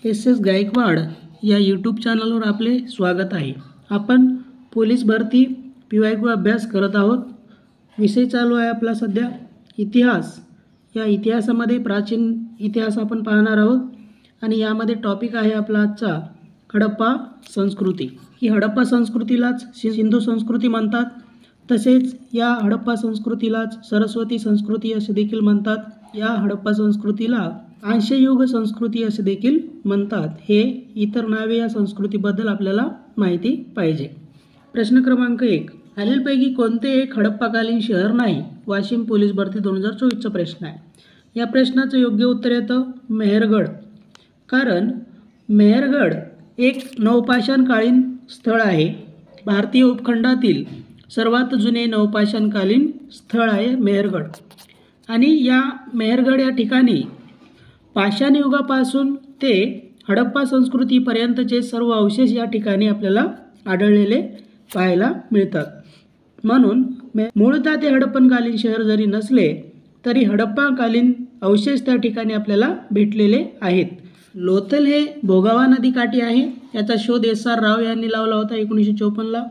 S Gaikwad या YouTube चॅनलवर आपले स्वागत आहे। आपण पोलीस भरती PYQ अभ्यास करत आहोत। विषय चालू आहे आपला सध्या इतिहास। या इतिहासामध्ये प्राचीन इतिहास आपण पाहणार आहोत आणि यामध्ये टॉपिक आहे आपला आजचा हडप्पा संस्कृती। ही हडप्पा संस्कृतीलाच सिंधू संस्कृती म्हणतात। तसेच या हडप्पा संस्कृतीलाच सरस्वती संस्कृती असे देखील म्हणतात। या हडप्पा संस्कृतीला आंशयुग संस्कृती असे देखील म्हणतात। हे इतर नावे या संस्कृतीबद्दल आपल्याला माहिती पाहिजे। प्रश्न क्रमांक 1, खालीलपैकी कोणते एक हडप्पाकालीन शहर नाही? वाशिम पोलीस भरती 2024 चा प्रश्न आहे। या प्रश्नाचं योग्य उत्तर येतं मेहरगड। कारण मेहरगड एक नवपाषाणकालीन स्थळ आहे। भारतीय उपखंडातील सर्वात जुने नवपाषाणकालीन स्थळ आहे मेहरगड। आणि या मेहरगड या ठिकाणी पाषाण युगापासून ते हडप्पा संस्कृतीपर्यंतचे सर्व अवशेष या ठिकाणी आपल्याला आढळलेले पाहायला मिळतात। म्हणून मूळतः ते हडप्पनकालीन शहर जरी नसले तरी हडप्पाकालीन अवशेष त्या ठिकाणी आपल्याला भेटलेले आहेत। लोथल हे भोगावा नदीकाठी आहे। याचा शोध SR राव यांनी लावला होता 1954 ला।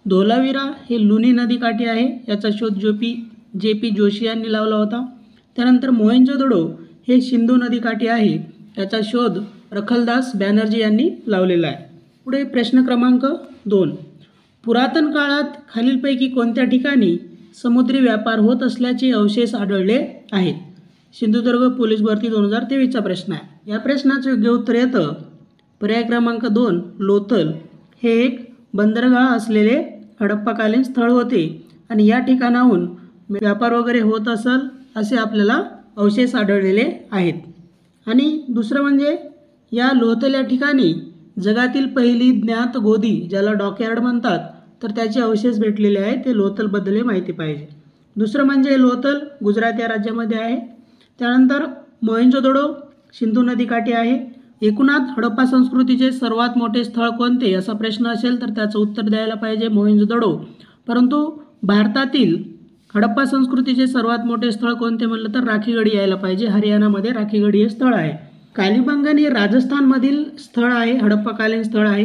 धोलावीरा हे लुनी नदीकाठी आहे। याचा शोध JP जोशी यांनी लावला होता। त्यानंतर मोहेंजोदडो हे सिंधू नदीकाठी आहे। याचा शोध रखलदास बॅनर्जी यांनी लावलेला आहे। पुढे प्रश्न क्रमांक 2, पुरातन काळात खालीलपैकी कोणत्या ठिकाणी समुद्री व्यापार होत असल्याचे अवशेष आढळले आहेत? सिंधुदुर्ग पोलीस भरती 2023 चा प्रश्न आहे। या प्रश्नाचे योग्य उत्तर येतं पर्याय क्रमांक 2, लोथल हे एक बंदरगाह असलेले हडप्पाकालीन स्थळ होते आणि या ठिकाणाहून व्यापार वगैरे होत असेल असे आपल्याला अवशेष आढळलेले आहेत। आणि दुसरं म्हणजे या लोथल या ठिकाणी जगातील पहिली ज्ञात गोदी ज्याला डॉकयार्ड म्हणतात तर त्याचे अवशेष भेटलेले आहेत। ते लोथलबद्दल माहिती पाहिजे। दुसरं म्हणजे लोथल गुजरात या राज्यामध्ये आहे। त्यानंतर मोहेंजोदडो सिंधू नदीकाठी आहे। एकूणात हडप्पा संस्कृतीचे सर्वात मोठे स्थळ कोणते असा प्रश्न असेल तर त्याचं उत्तर द्यायला पाहिजे मोहेंजोदडो। परंतु भारतातील हडप्पा संस्कृतीचे सर्वात मोठे स्थळ कोणते म्हटलं तर राखीगढी यायला पाहिजे। हरियाणामध्ये राखीगढी हे स्थळ आहे। कालीबंगन हे राजस्थानमधील स्थळ आहे, हडप्पाकालीन स्थळ आहे,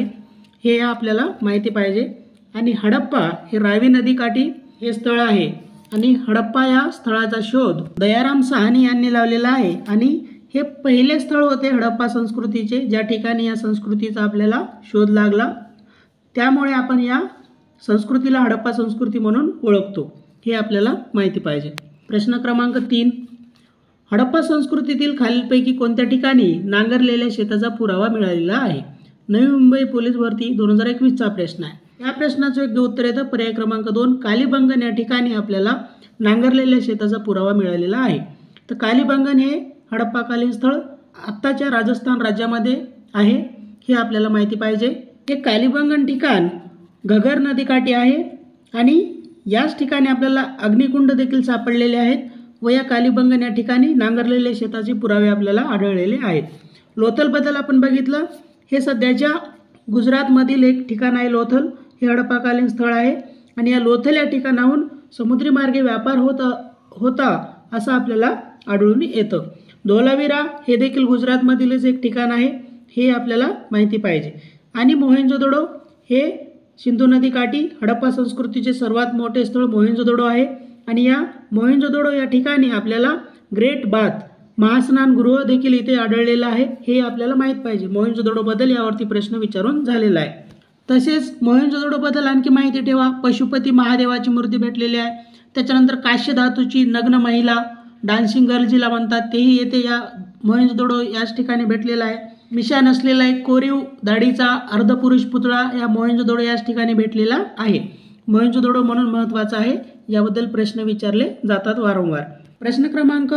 हे आपल्याला माहिती पाहिजे। आणि हडप्पा हे रावी नदीकाठी हे स्थळ आहे आणि हडप्पा या स्थळाचा शोध दयाराम साहनी यांनी लावलेला आहे। आणि हे पहिले स्थळ होते हडप्पा संस्कृतीचे ज्या ठिकाणी या संस्कृतीचा आपल्याला शोध लागला। त्यामुळे आपण या संस्कृतीला हडप्पा संस्कृती म्हणून ओळखतो, हे आपल्याला माहिती पाहिजे। प्रश्न क्रमांक 3, हडप्पा संस्कृतीतील खालीलपैकी कोणत्या ठिकाणी नांगरलेल्या शेताचा पुरावा मिळालेला आहे? नवी मुंबई पोलीस भरती 2021 चा प्रश्न आहे। या प्रश्नाचं योग्य उत्तर येतं पर्याय क्रमांक 2, कालीबंगन या ठिकाणी आपल्याला नांगरलेल्या शेताचा पुरावा मिळालेला आहे। तर कालीबंगन हे हडप्पाकालीन स्थळ आत्ताच्या राजस्थान राज्यामध्ये आहे, हे आपल्याला माहिती पाहिजे। हे कालीबंगन ठिकाण घगर नदीकाठी आहे आणि याच ठिकाणी आपल्याला अग्निकुंड देखील सापडलेले आहेत व या कालीबंगन या ठिकाणी नांगरलेले शेताचे पुरावे आपल्याला आढळलेले आहेत। लोथलबद्दल आपण बघितलं, हे सध्याच्या गुजरातमधील एक ठिकाण आहे। लोथल हे हडप्पाकालीन स्थळ आहे आणि या लोथल या ठिकाणाहून समुद्री मार्गे व्यापार होता असं आपल्याला आढळून येतं। धोलावीरा हे देखील गुजरातमधीलच एक ठिकाण आहे, हे आपल्याला माहिती पाहिजे। आणि मोहेंजोदडो हे सिंधू नदीकाठी हडप्पा संस्कृतीचे सर्वात मोठे स्थळ मोहेंजोदडो आहे आणि या मोहेंजोदडो या ठिकाणी आपल्याला ग्रेट बाथ महास्नानगृह देखील इथे आढळलेलं आहे, हे आपल्याला माहीत पाहिजे। मोहेंजोदडोबद्दल यावरती प्रश्न विचारून झालेला आहे। तसेच मोहेंजोदडोबद्दल आणखी माहिती ठेवा, पशुपती महादेवाची मूर्ती भेटलेली आहे। त्याच्यानंतर काश्य धातूची नग्न महिला डान्सिंग गर्ल जिला म्हणतात तेही येथे या मोहेंजोदडो याच ठिकाणी भेटलेला आहे। मिशा नसलेला एक कोरीव दाढीचा अर्धपुरुष पुतळा या मोहेंजोदडो याच ठिकाणी भेटलेला आहे। मोहेंजोदडो म्हणून महत्त्वाचा आहे, याबद्दल प्रश्न विचारले जातात वारंवार। प्रश्न क्रमांक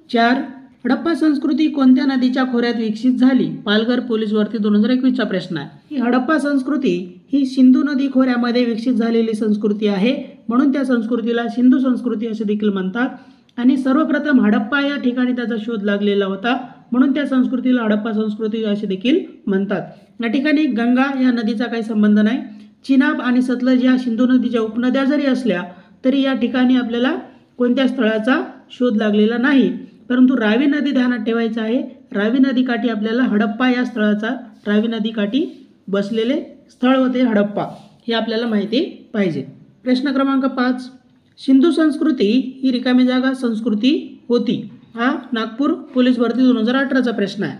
4, हडप्पा संस्कृती कोणत्या नदीच्या खोऱ्यात विकसित झाली? पालघर पोलीस भरती 2021 चा प्रश्न आहे। ही हडप्पा संस्कृती ही सिंधू नदी खोऱ्यामध्ये विकसित झालेली संस्कृती आहे, म्हणून त्या संस्कृतीला सिंधू संस्कृती असे देखील म्हणतात। आणि सर्वप्रथम हडप्पा या ठिकाणी त्याचा शोध लागलेला होता, म्हणून त्या संस्कृतीला हडप्पा संस्कृती असे देखील म्हणतात। या ठिकाणी गंगा या नदीचा काही संबंध नाही। चिनाब आणि सतलज या सिंधू नदीच्या उपनद्या जरी असल्या तरी या ठिकाणी आपल्याला कोणत्या स्थळाचा शोध लागलेला नाही। परंतु रावी नदी ध्यानात ठेवायचं आहे। रावी नदीकाठी आपल्याला हडप्पा या स्थळाचा रावी नदीकाठी बसलेले स्थळ होते हडप्पा, हे आपल्याला माहिती पाहिजे. प्रश्न क्रमांक 5, सिंधू संस्कृती ही रिकामी जागा संस्कृती होती. हा नागपूर पोलीस भरती 2018चा प्रश्न आहे.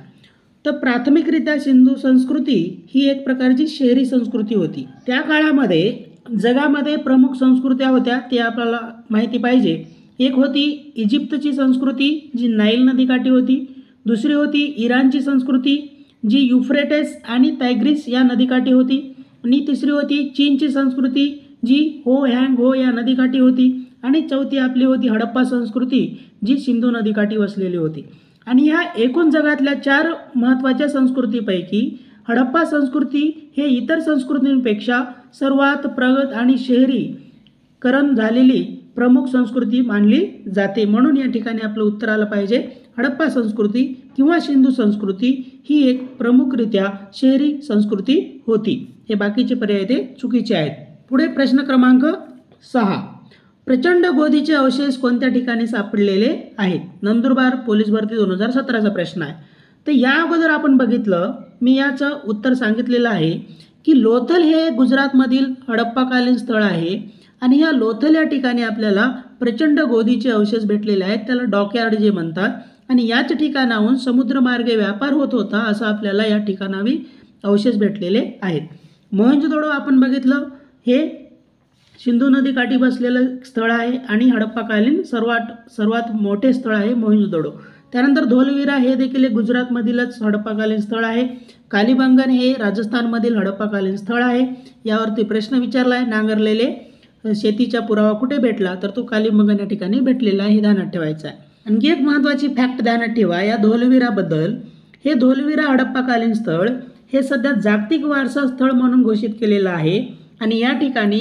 तर प्राथमिकरित्या सिंधू संस्कृती ही एक प्रकारची शहरी संस्कृती होती. त्या काळामध्ये जगामध्ये प्रमुख संस्कृत्या होत्या ते आपल्याला माहिती पाहिजे. एक होती इजिप्तची संस्कृती जी नाईल नदीकाठी होती. दुसरी होती इराणची संस्कृती जी युफ्रेटिस आणि टायग्रिस या नदीकाठी होती. आणि तिसरी होती चीनची संस्कृती जी हो हँग हो या नदीकाठी होती. आणि चौथी आपली होती हडप्पा संस्कृती जी सिंधू नदीकाठी वसलेली होती. आणि ह्या एकूण जगातल्या 4 महत्त्वाच्या संस्कृतीपैकी हडप्पा संस्कृती हे इतर संस्कृतींपेक्षा सर्वात प्रगत आणि शहरीकरण झालेली प्रमुख संस्कृती मानली जाते. म्हणून या ठिकाणी आपलं उत्तर आलं पाहिजे हडप्पा संस्कृती किंवा सिंधू संस्कृती ही एक प्रमुखरित्या शहरी संस्कृती होती. हे बाकीचे पर्याय ते चुकीचे आहेत. पुढे प्रश्न क्रमांक 6, प्रचंड गोदीचे अवशेष कोणत्या ठिकाणी सापडलेले आहेत? नंदुरबार पोलीस भरती 2017चा प्रश्न आहे. तर या अगोदर आपण बघितलं, मी याचं उत्तर सांगितलेलं आहे की लोथल हे गुजरातमधील हडप्पाकालीन स्थळ आहे. आणि ह्या लोथल या ठिकाणी आपल्याला प्रचंड गोदीचे अवशेष भेटलेले आहेत, त्याला डॉकयार्ड जे म्हणतात. आणि याच ठिकाणाहून समुद्रमार्गे व्यापार होत होता असं आपल्याला या ठिकाणावी अवशेष भेटलेले आहेत. मोहेंजोदडो आपण बघितलं, हे सिंधू नदीकाठी बसलेलं स्थळ आहे आणि हडप्पाकालीन सर्वात मोठे स्थळ आहे मोहेंजोदडो. त्यानंतर धोलविरा हे देखील गुजरातमधीलच हडप्पाकालीन स्थळ आहे. कालीबंगन हे राजस्थानमधील हडप्पाकालीन स्थळ आहे. यावरती प्रश्न विचारला आहे, नांगरलेले शेतीचा पुरावा कुठे भेटला? तर तो कालीबंगन या ठिकाणी भेटलेला आहे, हे ध्यानात ठेवायचं आहे. आणखी एक महत्त्वाची फॅक्ट ध्यानात ठेवा या धोलविराबद्दल. हे धोलविरा हडप्पाकालीन स्थळ हे सध्या जागतिक वारसा स्थळ म्हणून घोषित केलेलं आहे. आणि या ठिकाणी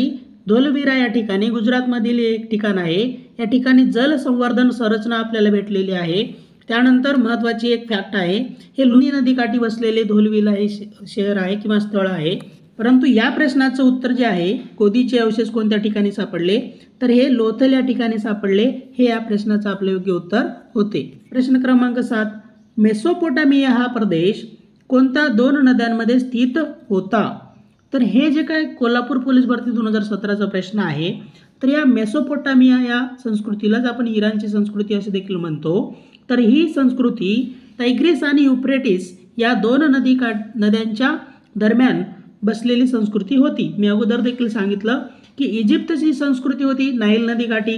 धोलविरा या ठिकाणी गुजरातमधील एक ठिकाण आहे. या ठिकाणी जलसंवर्धन संरचना आपल्याला भेटलेली आहे. त्यानंतर महत्त्वाची एक फॅक्ट आहे, हे लुनी नदीकाठी बसलेले धोलविरा हे शहर आहे किंवा स्थळ आहे. परंतु या प्रश्नाचं उत्तर जे आहे गोदीचे अवशेष कोणत्या ठिकाणी सापडले, तर हे लोथल या ठिकाणी सापडले, हे या प्रश्नाचं आपलं योग्य उत्तर होते. प्रश्न क्रमांक 7, मेसोपोटामिया हा प्रदेश कोणत्या 2 नद्यांमध्ये स्थित होता? तर हे जे काय कोल्हापूर पोलीस भरती 2017चा प्रश्न आहे. तर या मेसोपोटामिया या संस्कृतीलाच आपण इराणची संस्कृती असे देखील म्हणतो. तर ही संस्कृती टायग्रिस आणि युफ्रेटिस या 2 नद्यांच्या दरम्यान बसलेली संस्कृती होती. मी अगोदर देखील सांगितलं की इजिप्तची संस्कृती होती नाईल नदीकाठी.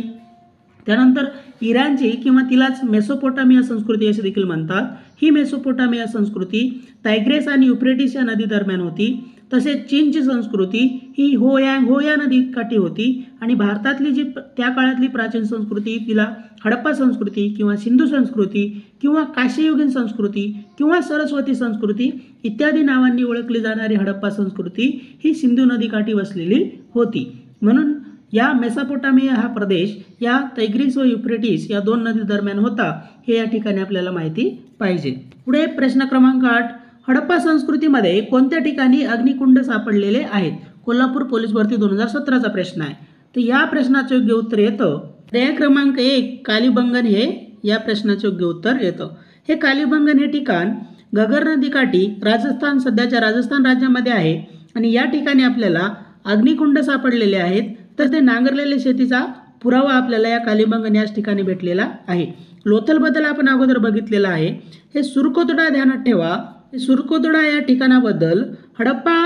त्यानंतर इराणची किंवा तिलाच मेसोपोटामिया संस्कृती असे देखील म्हणतात. ही मेसोपोटामिया संस्कृती टायग्रिस आणि युफ्रेटिस या नदी दरम्यान होती. तसेच चीनची संस्कृती ही हो या नदीकाठी होती. आणि भारतातली जी त्या काळातली प्राचीन संस्कृती तिला हडप्पा संस्कृती किंवा सिंधू संस्कृती किंवा काशीयुगीन संस्कृती किंवा सरस्वती संस्कृती इत्यादी नावांनी ओळखली जाणारी हडप्पा संस्कृती ही सिंधू नदीकाठी वसलेली होती. म्हणून या मेसोपोटामिया हा प्रदेश या टायग्रिस व युफ्रेटिस या 2 नदी दरम्यान होता, हे या ठिकाणी आपल्याला माहिती पाहिजे. पुढे प्रश्न क्रमांक 8, हडप्पा संस्कृतीमध्ये कोणत्या ठिकाणी अग्निकुंड सापडलेले आहेत? कोल्हापूर पोलीस भरती 2017चा प्रश्न आहे. तर या प्रश्नाचं योग्य उत्तर येतं पर्याय क्रमांक 1 कालीबंगन, हे या प्रश्नाचं योग्य उत्तर येतं. हे कालीबंगन हे ठिकाण घगर नदीकाठी राजस्थान, सध्याच्या राजस्थान राज्यामध्ये आहे. आणि या ठिकाणी आपल्याला अग्निकुंड सापडलेले आहेत. तर ते नांगरलेल्या शेतीचा पुरावा आपल्याला या कालीबंगन याच ठिकाणी भेटलेला आहे. लोथलबद्दल आपण अगोदर बघितलेलं आहे. हे सुरकोतडा ध्यानात ठेवा. सुरकोतडा या ठिकाणाबद्दल हडप्पा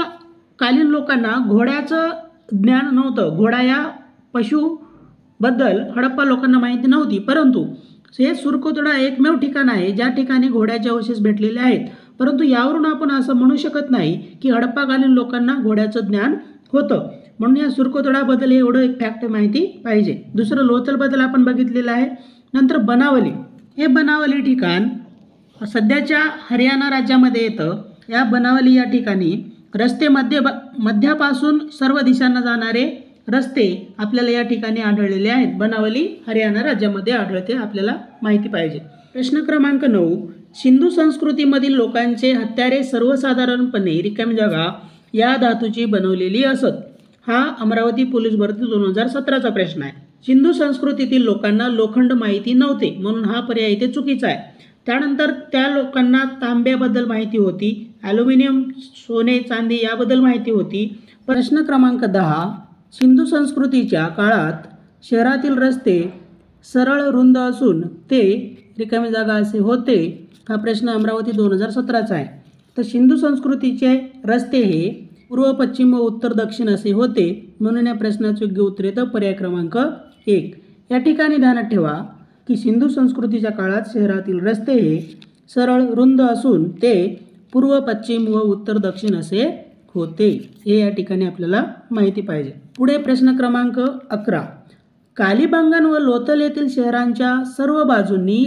कालीन लोकांना घोड्याचं ज्ञान नव्हतं. घोडा या पशुबद्दल हडप्पा लोकांना माहिती नव्हती. परंतु हे सुरकोतडा एकमेव ठिकाण आहे ज्या ठिकाणी घोड्याचे अवशेष भेटलेले आहेत. परंतु यावरून आपण असं म्हणू शकत नाही की हडप्पाकालीन लोकांना घोड्याचं ज्ञान होतं. म्हणून या सुरकोतडाबद्दल एवढं एक फॅक्ट माहिती पाहिजे. दुसरं लोथलबद्दल आपण बघितलेलं आहे. नंतर बनावली, हे बनावली ठिकाण सध्याच्या हरियाणा राज्यामध्ये येतं. या बनावली या ठिकाणी रस्ते मध्यापासून सर्व दिशांना जाणारे रस्ते आपल्याला या ठिकाणी आढळलेले आहेत. बनावली हरियाणा राज्यामध्ये आढळते, आपल्याला माहिती पाहिजे. प्रश्न क्रमांक 9, सिंधू संस्कृतीमधील लोकांचे हत्यारे सर्वसाधारणपणे रिकामी जागा या धातूची बनवलेली असत. हा अमरावती पोलीस भरती 2017चा प्रश्न आहे. सिंधू संस्कृतीतील लोकांना लोखंड माहिती नव्हते म्हणून हा पर्याय इथे चुकीचा आहे. त्यानंतर त्या लोकांना तांब्याबद्दल माहिती होती, ॲल्युमिनियम, सोने, चांदी याबद्दल माहिती होती. प्रश्न क्रमांक 10, सिंधू संस्कृतीच्या काळात शहरातील रस्ते सरळ रुंद असून ते रिकामी जागा असे होते. हा प्रश्न अमरावती 2017चा आहे. तर सिंधू संस्कृतीचे रस्ते हे पूर्व, पश्चिम व उत्तर, दक्षिण असे होते, म्हणून या प्रश्नाचे योग्य उत्तर येतं पर्याय क्रमांक 1. या ठिकाणी ध्यानात ठेवा की सिंधू संस्कृतीच्या काळात शहरातील रस्ते हे सरळ रुंद असून ते पूर्व, पश्चिम व उत्तर, दक्षिण असे होते. हे या ठिकाणी आपल्याला माहिती पाहिजे. पुढे प्रश्न क्रमांक 11. कालीबंगन व लोथल येथील शहरांच्या सर्व बाजूंनी,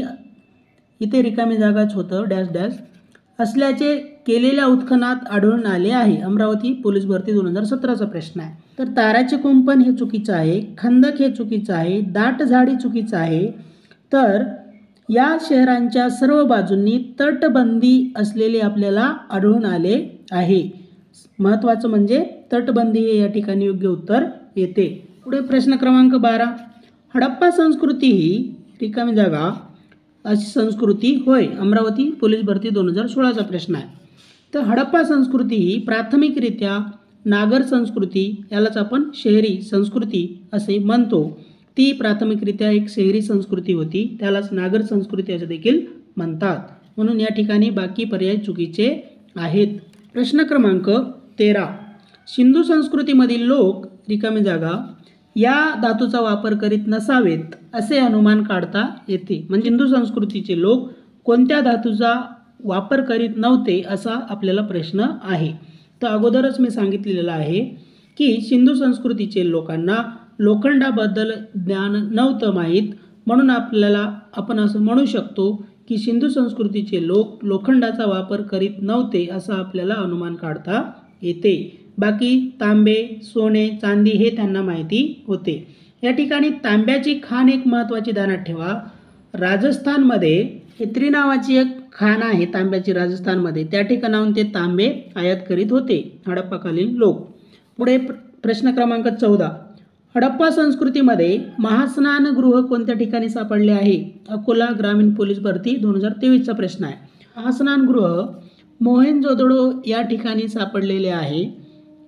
इथे रिकामी जागाच होतं, डॅश डॅश असल्याचे केलेल्या उत्खनात आढळून आले आहे. अमरावती पोलीस भरती 2017चा प्रश्न आहे. तर ताराचे कुंपण हे चुकीचं आहे, खंदक हे चुकीचं आहे, दाट झाडी चुकीचं आहे. तर या शहरांच्या सर्व बाजूंनी तटबंदी असलेले आपल्याला आढळून आले आहे. महत्त्वाचं म्हणजे तटबंदी हे या ठिकाणी योग्य उत्तर येते. पुढे प्रश्न क्रमांक 12. हडप्पा संस्कृती ही रिकामी जागा अशी संस्कृती होय. अमरावती पोलीस भरती 2016चा प्रश्न आहे. तर हडप्पा संस्कृती ही प्राथमिकरित्या नागर संस्कृती, यालाच आपण शहरी संस्कृती असे म्हणतो, ती प्राथमिकरित्या एक शहरी संस्कृती होती, त्यालाच नागर संस्कृती असे देखील म्हणतात. म्हणून या ठिकाणी बाकी पर्याय चुकीचे आहेत. प्रश्न क्रमांक 13. सिंधू संस्कृतीमधील लोक रिकामी जागा या धातूचा वापर करीत नसावेत असे अनुमान काढता येते. म्हणजे सिंधू संस्कृतीचे लोक कोणत्या धातूचा वापर करीत नव्हते असा आपल्याला प्रश्न आहे. तर अगोदरच मी सांगितलेलं आहे की सिंधू संस्कृतीचे लोकांना लोखंडाबद्दल ज्ञान नव्हतं माहीत, म्हणून आपण असं म्हणू शकतो की सिंधू संस्कृतीचे लोक लोखंडाचा वापर करीत नव्हते असं आपल्याला अनुमान काढता येते. बाकी तांबे, सोने, चांदी हे त्यांना माहिती होते. या ठिकाणी तांब्याची खाण एक महत्त्वाची ध्यानात ठेवा. राजस्थानमध्ये हेत्री नावाची एक खाण आहे तांब्याची राजस्थानमध्ये, त्या ठिकाणाहून ते तांबे आयात करीत होते हडप्पाकालीन लोक. पुढे प्रश्न क्रमांक 14. हडप्पा संस्कृतीमध्ये महास्नानगृह कोणत्या ठिकाणी सापडले आहे? अकोला ग्रामीण पोलीस भरती 2023चा प्रश्न आहे. महास्नानगृह मोहेंजोदडो या ठिकाणी सापडलेले आहे,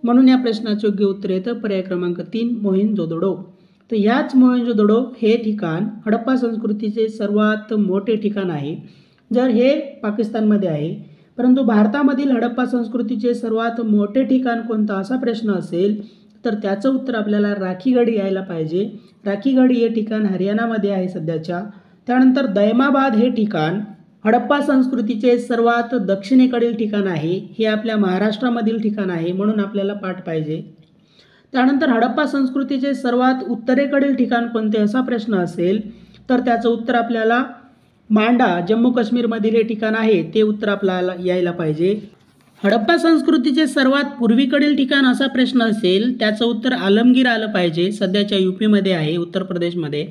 म्हणून या प्रश्नाचे योग्य उत्तर येतं पर्याय क्रमांक 3 मोहेंजोदडो. तर याच मोहेंजोदडो हे ठिकाण हडप्पा संस्कृतीचे सर्वात मोठे ठिकाण आहे. जर हे पाकिस्तानमध्ये आहे, परंतु भारतामधील हडप्पा संस्कृतीचे सर्वात मोठे ठिकाण कोणतं असा प्रश्न असेल तर त्याचं उत्तर आपल्याला राखीगढी यायला पाहिजे. राखीगढी हे ठिकाण हरियाणामध्ये आहे सध्याच्या. त्यानंतर दैमाबाद हे ठिकाण हडप्पा संस्कृतीचे सर्वात दक्षिणेकडील ठिकाण आहे, हे आपल्या महाराष्ट्रामधील ठिकाण आहे, म्हणून आपल्याला पाठ पाहिजे. त्यानंतर हडप्पा संस्कृतीचे सर्वात उत्तरेकडील ठिकाण कोणते असा प्रश्न असेल तर त्याचं उत्तर आपल्याला मांडा जम्मू काश्मीरमधील हे ठिकाण आहे, ते उत्तर आपल्याला यायला पाहिजे. हडप्पा संस्कृतीचे सर्वात पूर्वीकडील ठिकाण असा प्रश्न असेल त्याचं उत्तर आलमगीर आलं पाहिजे, सध्याच्या यूपीमध्ये आहे, उत्तर प्रदेशमध्ये.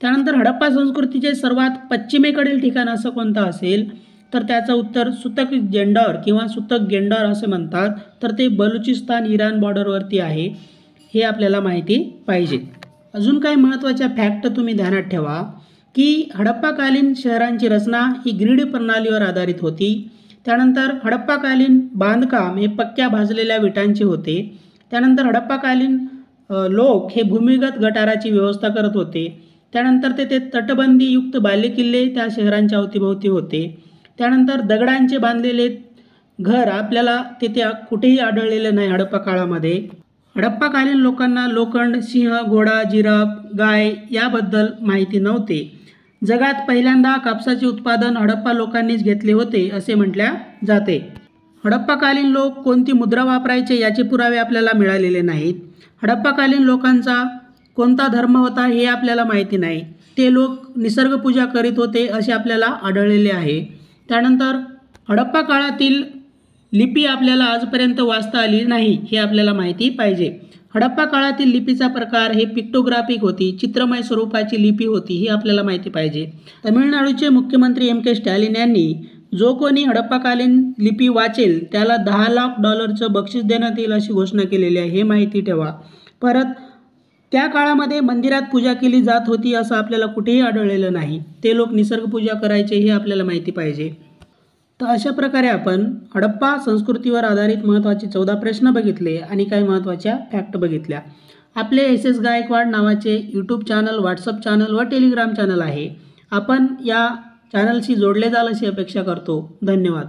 त्यानंतर हडप्पा संस्कृतीचे सर्वात पश्चिमेकडील ठिकाण असं कोणतं असेल तर त्याचं उत्तर सुतक जेंडॉर किंवा सुतक गेंडॉर असे म्हणतात, तर ते बलुचिस्तान इराण बॉर्डरवरती आहे, हे आपल्याला माहिती पाहिजे. अजून काही महत्त्वाच्या फॅक्ट तुम्ही ध्यानात ठेवा की हडप्पाकालीन शहरांची रचना ही ग्रीड प्रणालीवर आधारित होती. त्यानंतर हडप्पाकालीन बांधकाम हे पक्क्या भाजलेल्या विटांचे होते. त्यानंतर हडप्पाकालीन लोक हे भूमिगत गटाराची व्यवस्था करत होते. त्यानंतर ते तटबंदीयुक्त बालेकिल्ले त्या शहरांच्या अवतीभोवती होते. त्यानंतर दगडांचे बांधलेले घर आपल्याला तिथे कुठेही आढळलेले नाही हडप्पा काळामध्ये. हडप्पाकालीन लोकांना लोखंड, सिंह, घोडा, जिराफ, गाय याबद्दल माहिती नव्हते. जगात पहिल्यांदा कापसाचे उत्पादन हडप्पा लोकांनीच घेतले होते असे म्हटल्या जाते. हडप्पाकालीन लोक कोणती मुद्रा वापरायचे याचे पुरावे आपल्याला मिळालेले नाहीत. हडप्पाकालीन लोकांचा कोणता धर्म होता हे आपल्याला माहिती नाही. ते लोक निसर्गपूजा करीत होते असे आपल्याला आढळलेले आहे. त्यानंतर हडप्पा काळातील लिपी आपल्याला आजपर्यंत वाचता आली नाही हे आपल्याला माहिती पाहिजे. हडप्पा काळातील लिपीचा प्रकार हे पिक्टोग्राफिक होती, चित्रमय स्वरूपाची लिपी होती, ही आपल्याला माहिती पाहिजे. तमिळनाडूचे मुख्यमंत्री M.K. स्टॅलिन यांनी जो कोणी हडप्पाकालीन लिपी वाचेल त्याला $10 लाख बक्षीस देण्यात येईल अशी घोषणा केलेली आहे, हे माहिती ठेवा. परत त्या काळामध्ये मंदिरात पूजा केली जात होती असं आपल्याला कुठेही आढळलेलं नाही. ते लोक निसर्गपूजा करायचे हे आपल्याला माहिती पाहिजे. तर अशा प्रकारे आपण हडप्पा संस्कृतीवर आधारित महत्त्वाचे 14 प्रश्न बघितले आणि काही महत्त्वाच्या फॅक्ट बघितल्या. आपले एस गायकवाड नावाचे यूट्यूब चॅनल, व्हॉट्सअप चॅनल व टेलिग्राम चॅनल आहे. आपण या चॅनलशी जोडले जाल अशी अपेक्षा करतो. धन्यवाद.